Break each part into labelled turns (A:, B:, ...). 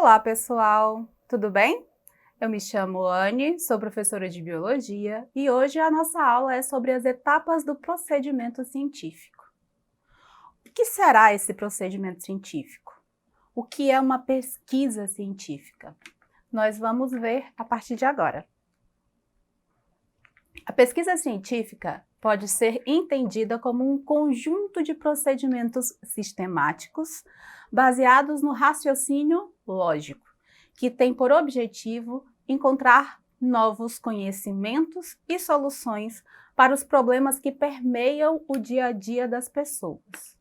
A: Olá, pessoal! Tudo bem? Eu me chamo Anne, sou professora de Biologia e hoje a nossa aula é sobre as etapas do procedimento científico. O que será esse procedimento científico? O que é uma pesquisa científica? Nós vamos ver a partir de agora. A pesquisa científica pode ser entendida como um conjunto de procedimentos sistemáticos baseados no raciocínio lógico, que tem por objetivo encontrar novos conhecimentos e soluções para os problemas que permeiam o dia a dia das pessoas.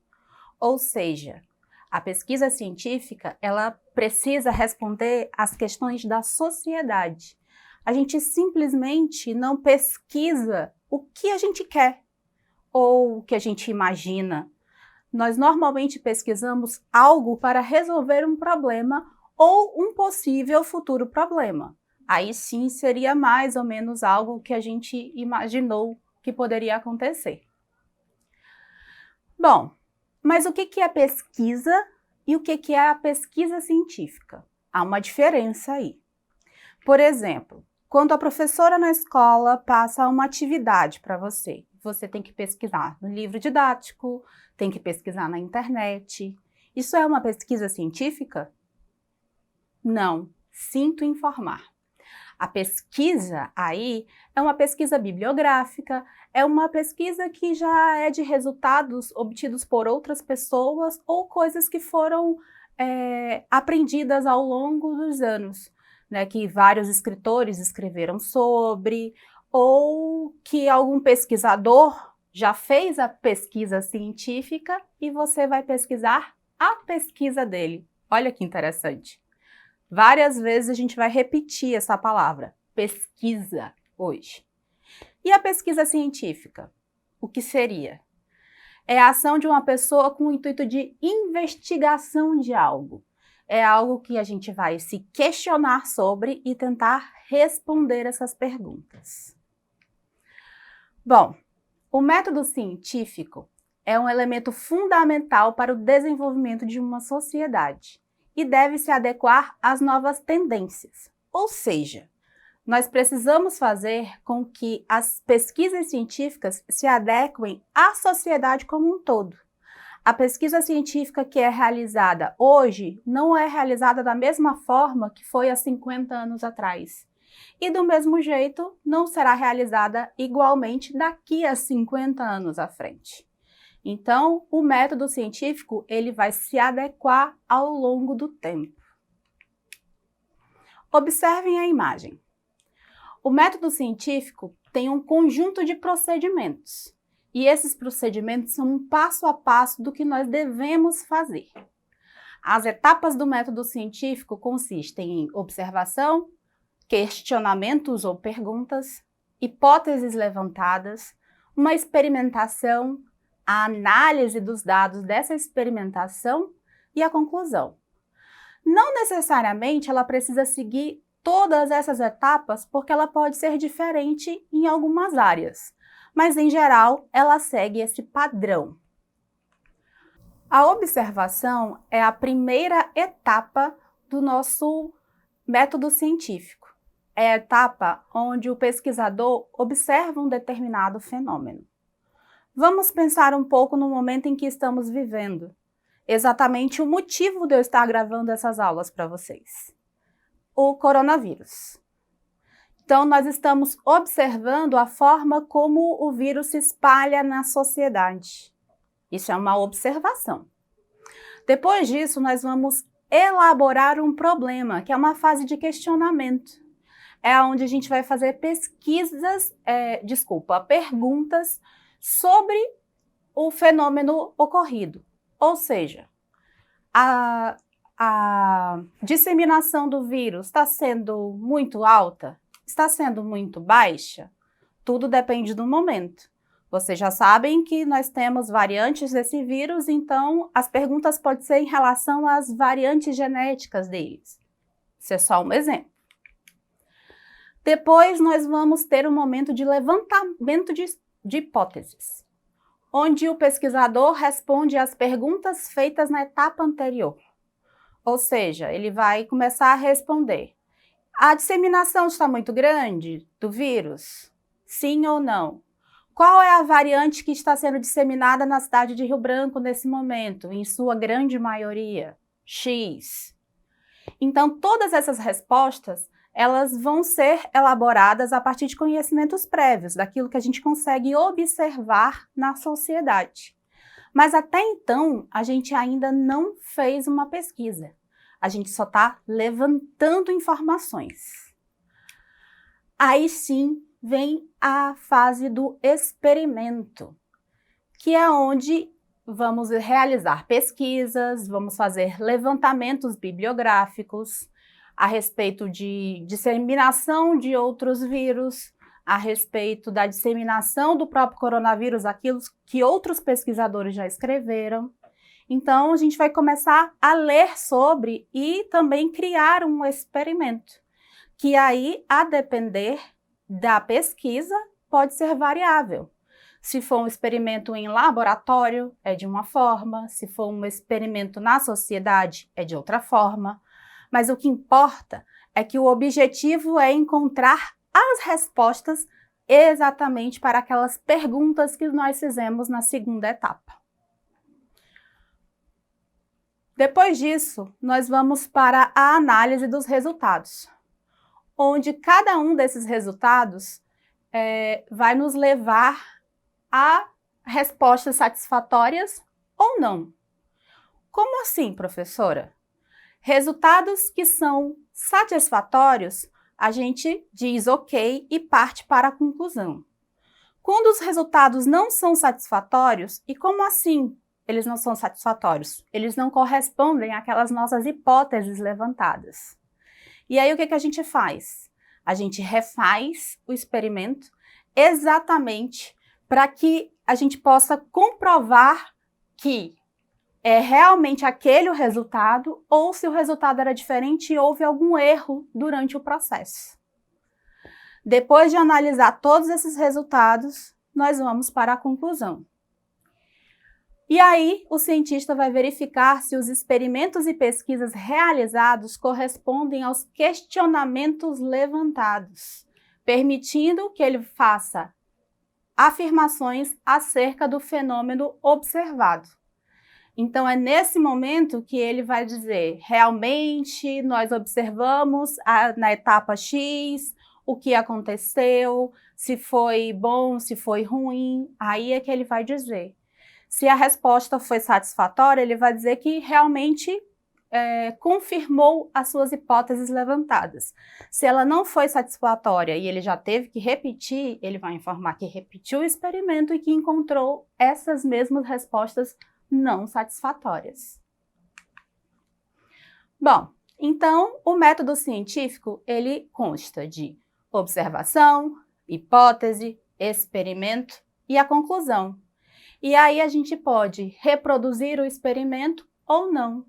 A: Ou seja, a pesquisa científica, ela precisa responder às questões da sociedade. A gente simplesmente não pesquisa o que a gente quer ou o que a gente imagina. Nós normalmente pesquisamos algo para resolver um problema ou um possível futuro problema. Aí sim seria mais ou menos algo que a gente imaginou que poderia acontecer. Bom, mas o que é pesquisa e o que é a pesquisa científica? Há uma diferença aí. Por exemplo, quando a professora na escola passa uma atividade para você, você tem que pesquisar no livro didático, tem que pesquisar na internet. Isso é uma pesquisa científica? Não, sinto informar. A pesquisa aí é uma pesquisa bibliográfica, é uma pesquisa que já é de resultados obtidos por outras pessoas ou coisas que foram aprendidas ao longo dos anos, né, que vários escritores escreveram sobre, ou que algum pesquisador já fez a pesquisa científica e você vai pesquisar a pesquisa dele. Olha que interessante. Várias vezes a gente vai repetir essa palavra, pesquisa, hoje. E a pesquisa científica? O que seria? É a ação de uma pessoa com o intuito de investigação de algo. É algo que a gente vai se questionar sobre e tentar responder essas perguntas. Bom, o método científico é um elemento fundamental para o desenvolvimento de uma sociedade e deve se adequar às novas tendências. Ou seja, nós precisamos fazer com que as pesquisas científicas se adequem à sociedade como um todo. A pesquisa científica que é realizada hoje não é realizada da mesma forma que foi há 50 anos atrás. E do mesmo jeito, não será realizada igualmente daqui a 50 anos à frente. Então, o método científico ele vai se adequar ao longo do tempo. Observem a imagem. O método científico tem um conjunto de procedimentos. E esses procedimentos são um passo a passo do que nós devemos fazer. As etapas do método científico consistem em observação, questionamentos ou perguntas, hipóteses levantadas, uma experimentação, a análise dos dados dessa experimentação e a conclusão. Não necessariamente ela precisa seguir todas essas etapas, porque ela pode ser diferente em algumas áreas. Mas, em geral, ela segue esse padrão. A observação é a primeira etapa do nosso método científico. É a etapa onde o pesquisador observa um determinado fenômeno. Vamos pensar um pouco no momento em que estamos vivendo. Exatamente o motivo de eu estar gravando essas aulas para vocês. O coronavírus. Então, nós estamos observando a forma como o vírus se espalha na sociedade. Isso é uma observação. Depois disso, nós vamos elaborar um problema, que é uma fase de questionamento. É onde a gente vai fazer perguntas sobre o fenômeno ocorrido. Ou seja, a disseminação do vírus está sendo muito alta? Está sendo muito baixa? Tudo depende do momento. Vocês já sabem que nós temos variantes desse vírus, então as perguntas podem ser em relação às variantes genéticas deles. Isso é só um exemplo. Depois nós vamos ter um momento de levantamento de hipóteses, onde o pesquisador responde às perguntas feitas na etapa anterior. Ou seja, ele vai começar a responder. A disseminação está muito grande do vírus? Sim ou não? Qual é a variante que está sendo disseminada na cidade de Rio Branco nesse momento, em sua grande maioria? X. Então, todas essas respostas, elas vão ser elaboradas a partir de conhecimentos prévios, daquilo que a gente consegue observar na sociedade. Mas até então, a gente ainda não fez uma pesquisa. A gente só está levantando informações. Aí sim vem a fase do experimento, que é onde vamos realizar pesquisas, vamos fazer levantamentos bibliográficos a respeito de disseminação de outros vírus, a respeito da disseminação do próprio coronavírus, aquilo que outros pesquisadores já escreveram. Então, a gente vai começar a ler sobre e também criar um experimento, que aí, a depender da pesquisa, pode ser variável. Se for um experimento em laboratório, é de uma forma, se for um experimento na sociedade, é de outra forma. Mas o que importa é que o objetivo é encontrar as respostas exatamente para aquelas perguntas que nós fizemos na segunda etapa. Depois disso, nós vamos para a análise dos resultados, onde cada um desses resultados vai nos levar a respostas satisfatórias ou não. Como assim, professora? Resultados que são satisfatórios, a gente diz ok e parte para a conclusão. Quando os resultados não são satisfatórios, e como assim eles não são satisfatórios? Eles não correspondem àquelas nossas hipóteses levantadas. E aí o que a gente faz? A gente refaz o experimento exatamente para que a gente possa comprovar que é realmente aquele o resultado ou se o resultado era diferente e houve algum erro durante o processo. Depois de analisar todos esses resultados, nós vamos para a conclusão. E aí, o cientista vai verificar se os experimentos e pesquisas realizados correspondem aos questionamentos levantados, permitindo que ele faça afirmações acerca do fenômeno observado. Então, é nesse momento que ele vai dizer, realmente, nós observamos na etapa X o que aconteceu, se foi bom, se foi ruim, aí é que ele vai dizer. Se a resposta foi satisfatória, ele vai dizer que realmente confirmou as suas hipóteses levantadas. Se ela não foi satisfatória e ele já teve que repetir, ele vai informar que repetiu o experimento e que encontrou essas mesmas respostas não satisfatórias. Bom, então o método científico ele consta de observação, hipótese, experimento e a conclusão. E aí a gente pode reproduzir o experimento ou não.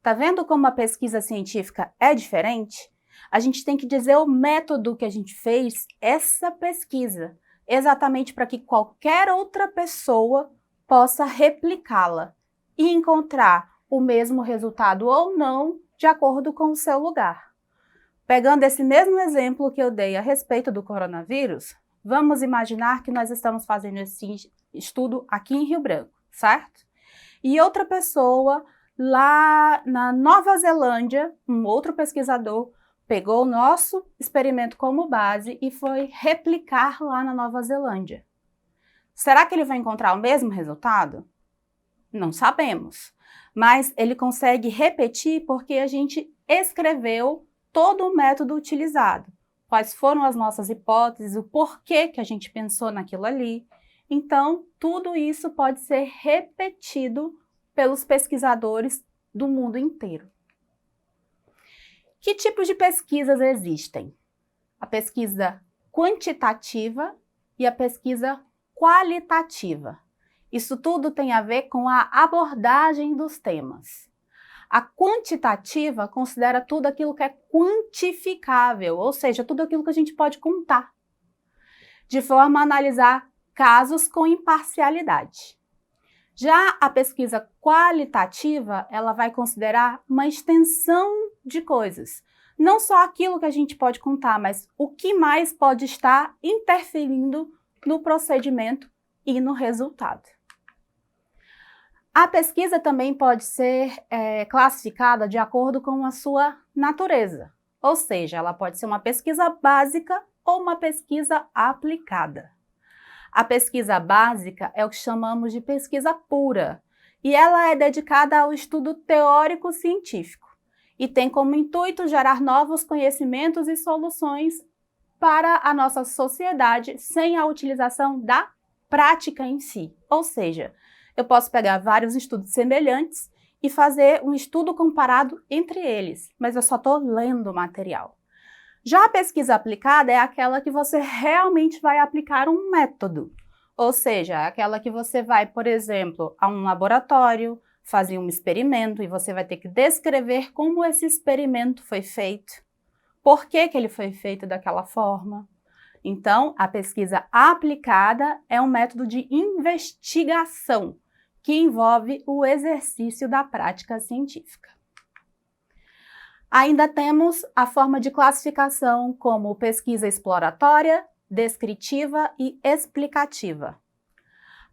A: Tá vendo como a pesquisa científica é diferente? A gente tem que dizer o método que a gente fez essa pesquisa, exatamente para que qualquer outra pessoa possa replicá-la e encontrar o mesmo resultado ou não, de acordo com o seu lugar. Pegando esse mesmo exemplo que eu dei a respeito do coronavírus, vamos imaginar que nós estamos fazendo esse estudo aqui em Rio Branco, certo? E outra pessoa lá na Nova Zelândia, um outro pesquisador, pegou o nosso experimento como base e foi replicar lá na Nova Zelândia. Será que ele vai encontrar o mesmo resultado? Não sabemos, mas ele consegue repetir porque a gente escreveu todo o método utilizado. Quais foram as nossas hipóteses, o porquê que a gente pensou naquilo ali. Então, tudo isso pode ser repetido pelos pesquisadores do mundo inteiro. Que tipos de pesquisas existem? A pesquisa quantitativa e a pesquisa qualitativa. Isso tudo tem a ver com a abordagem dos temas. A quantitativa considera tudo aquilo que é quantificável, ou seja, tudo aquilo que a gente pode contar, de forma a analisar casos com imparcialidade. Já a pesquisa qualitativa, ela vai considerar uma extensão de coisas. Não só aquilo que a gente pode contar, mas o que mais pode estar interferindo no procedimento e no resultado. A pesquisa também pode ser classificada de acordo com a sua natureza, ou seja, ela pode ser uma pesquisa básica ou uma pesquisa aplicada. A pesquisa básica é o que chamamos de pesquisa pura, e ela é dedicada ao estudo teórico-científico e tem como intuito gerar novos conhecimentos e soluções para a nossa sociedade sem a utilização da prática em si. Ou seja, eu posso pegar vários estudos semelhantes e fazer um estudo comparado entre eles, mas eu só estou lendo o material. Já a pesquisa aplicada é aquela que você realmente vai aplicar um método, ou seja, é aquela que você vai, por exemplo, a um laboratório, fazer um experimento e você vai ter que descrever como esse experimento foi feito, por que ele foi feito daquela forma. Então, a pesquisa aplicada é um método de investigação que envolve o exercício da prática científica. Ainda temos a forma de classificação como pesquisa exploratória, descritiva e explicativa.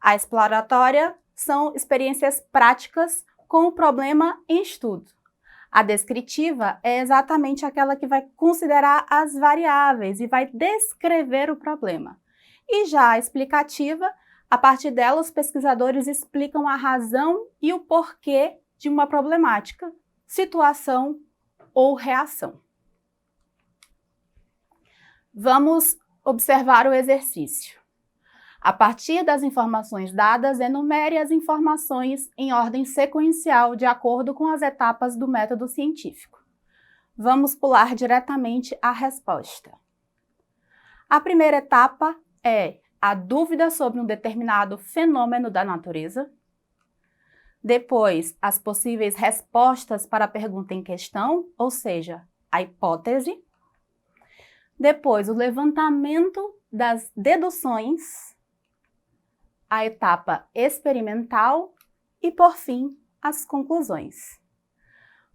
A: A exploratória são experiências práticas com o problema em estudo. A descritiva é exatamente aquela que vai considerar as variáveis e vai descrever o problema. E já a explicativa, a partir dela, os pesquisadores explicam a razão e o porquê de uma problemática, situação ou reação. Vamos observar o exercício. A partir das informações dadas, enumere as informações em ordem sequencial de acordo com as etapas do método científico. Vamos pular diretamente à resposta. A primeira etapa é a dúvida sobre um determinado fenômeno da natureza. Depois, as possíveis respostas para a pergunta em questão, ou seja, a hipótese. Depois, o levantamento das deduções, a etapa experimental e, por fim, as conclusões.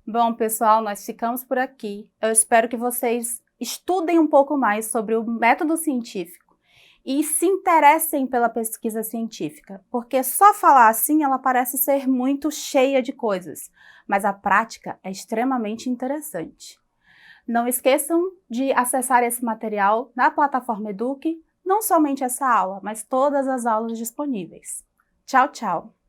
A: Bom, pessoal, nós ficamos por aqui. Eu espero que vocês estudem um pouco mais sobre o método científico e se interessem pela pesquisa científica, porque só falar assim ela parece ser muito cheia de coisas, mas a prática é extremamente interessante. Não esqueçam de acessar esse material na plataforma Eduque, não somente essa aula, mas todas as aulas disponíveis. Tchau, tchau!